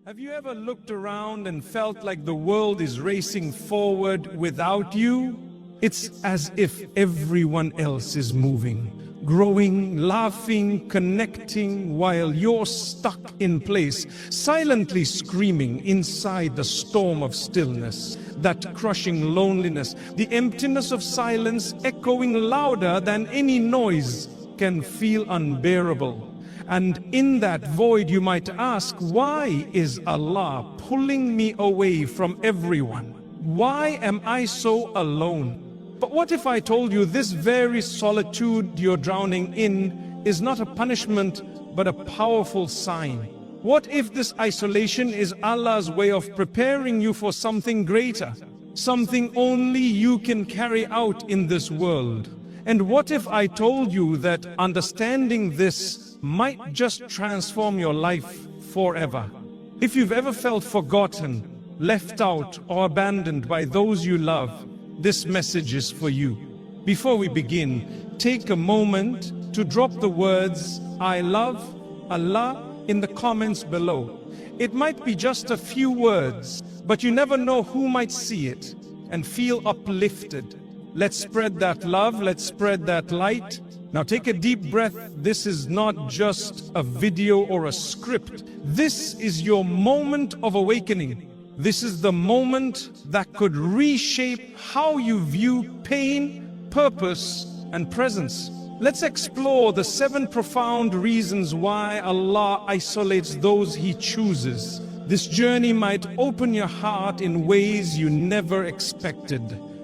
Have you ever looked around and felt like the world is racing forward without you? It's as if everyone else is moving, growing, laughing, connecting, while you're stuck in place, silently screaming inside the storm of stillness, that crushing loneliness, the emptiness of silence echoing louder than any noise can feel unbearable. And in that void you might ask, why is Allah pulling me away from everyone? Why am I so alone? But what if I told you this very solitude you're drowning in is not a punishment, but a powerful sign? What if this isolation is Allah's way of preparing you for something greater, something only you can carry out in this world? And what if I told you that understanding this might just transform your life forever? If you've ever felt forgotten, left out, or abandoned by those you love, this message is for you. Before we begin, take a moment to drop the words, "I love Allah," in the comments below. It might be just a few words, but you never know who might see it and feel uplifted. Let's spread that love, let's spread that light. Now take a deep breath. This is not just a video or a script. This is your moment of awakening. This is the moment that could reshape how you view pain, purpose, and presence. Let's explore the 7 profound reasons why Allah isolates those He chooses. This journey might open your heart in ways you never expected.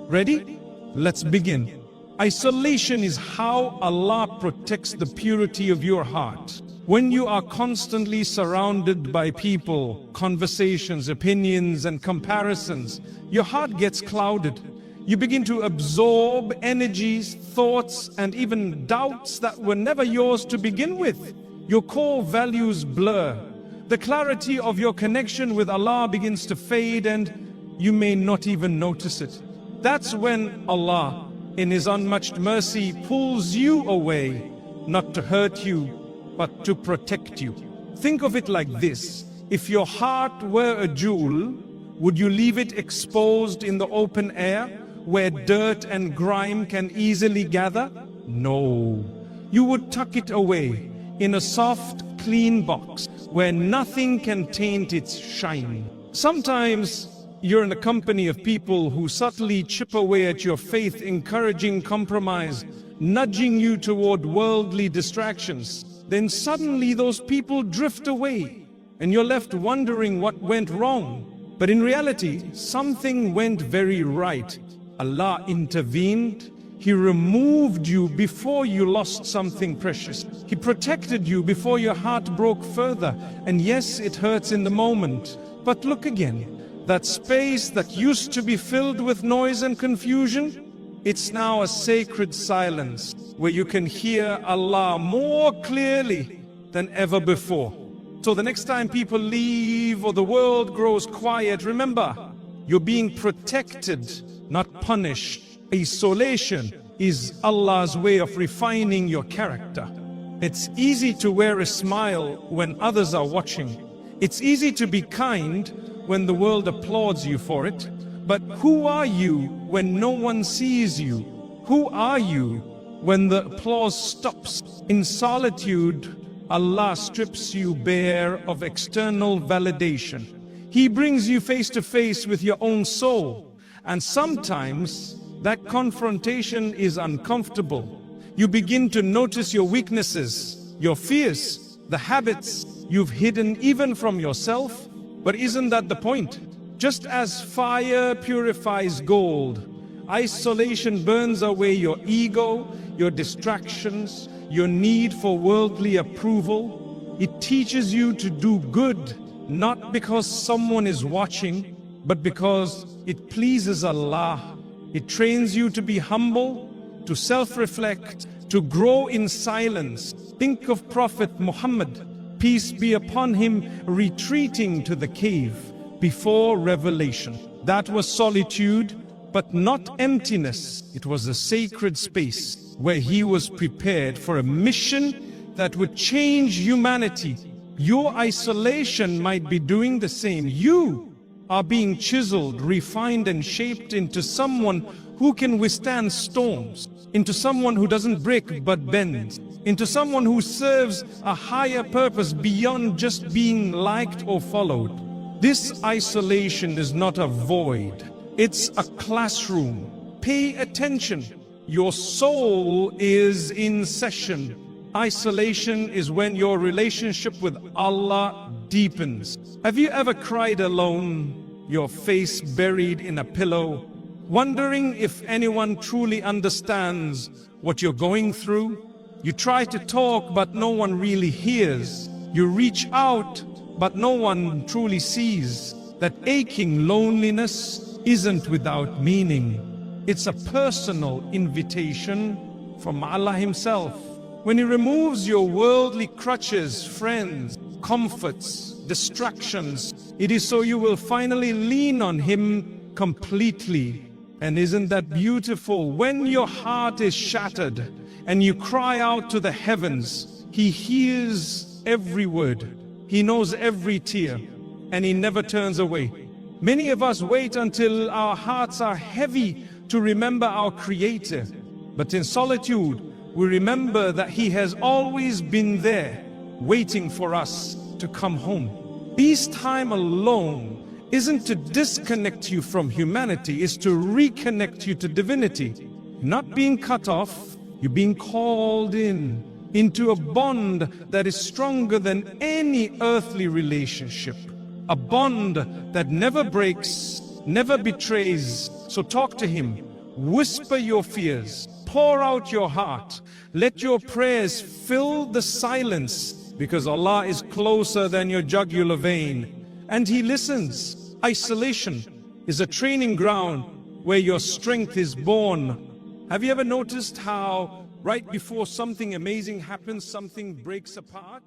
Ready? Let's begin. Isolation is how Allah protects the purity of your heart. When you are constantly surrounded by people, conversations, opinions, and comparisons, your heart gets clouded. You begin to absorb energies, thoughts, and even doubts that were never yours to begin with. Your core values blur. The clarity of your connection with Allah begins to fade, and you may not even notice it. That's when Allah, in His unmatched mercy, pulls you away, not to hurt you, but to protect you. Think of it like this. If your heart were a jewel, would you leave it exposed in the open air, where dirt and grime can easily gather? No. You would tuck it away in a soft, clean box, where nothing can taint its shine. Sometimes you're in the company of people who subtly chip away at your faith, encouraging compromise, nudging you toward worldly distractions. Then suddenly those people drift away, and you're left wondering what went wrong. But in reality, something went very right. Allah intervened. He removed you before you lost something precious. He protected you before your heart broke further. And yes, it hurts in the moment. But look again. That space that used to be filled with noise and confusion, it's now a sacred silence where you can hear Allah more clearly than ever before. So the next time people leave or the world grows quiet, remember, you're being protected, not punished. Isolation is Allah's way of refining your character. It's easy to wear a smile when others are watching. It's easy to be kind when the world applauds you for it. But who are you when no one sees you? Who are you when the applause stops? In solitude, Allah strips you bare of external validation. He brings you face to face with your own soul. And sometimes that confrontation is uncomfortable. You begin to notice your weaknesses, your fears, the habits you've hidden even from yourself. But isn't that the point? Just as fire purifies gold, isolation burns away your ego, your distractions, your need for worldly approval. It teaches you to do good, not because someone is watching, but because it pleases Allah. It trains you to be humble, to self-reflect, to grow in silence. Think of Prophet Muhammad, peace be upon him, retreating to the cave before revelation. That was solitude, but not emptiness. It was a sacred space where he was prepared for a mission that would change humanity. Your isolation might be doing the same. You are being chiseled, refined, and shaped into someone who can withstand storms, into someone who doesn't break but bends, into someone who serves a higher purpose beyond just being liked or followed. This isolation is not a void, it's a classroom. Pay attention. Your soul is in session. Isolation is when your relationship with Allah deepens. Have you ever cried alone, your face buried in a pillow, wondering if anyone truly understands what you're going through? You try to talk, but no one really hears. You reach out, but no one truly sees. That aching loneliness isn't without meaning. It's a personal invitation from Allah Himself. When He removes your worldly crutches, friends, comforts, distractions, it is so you will finally lean on Him completely. And isn't that beautiful? When your heart is shattered and you cry out to the heavens, He hears every word. He knows every tear, and He never turns away. Many of us wait until our hearts are heavy to remember our Creator. But in solitude, we remember that He has always been there, waiting for us to come home. Peace time alone isn't to disconnect you from humanity, it's to reconnect you to divinity. You're not being cut off, you're being called into a bond that is stronger than any earthly relationship. A bond that never breaks, never betrays. So talk to Him, whisper your fears, pour out your heart. Let your prayers fill the silence, because Allah is closer than your jugular vein, and He listens. Isolation is a training ground where your strength is born. Have you ever noticed how right before something amazing happens, something breaks apart?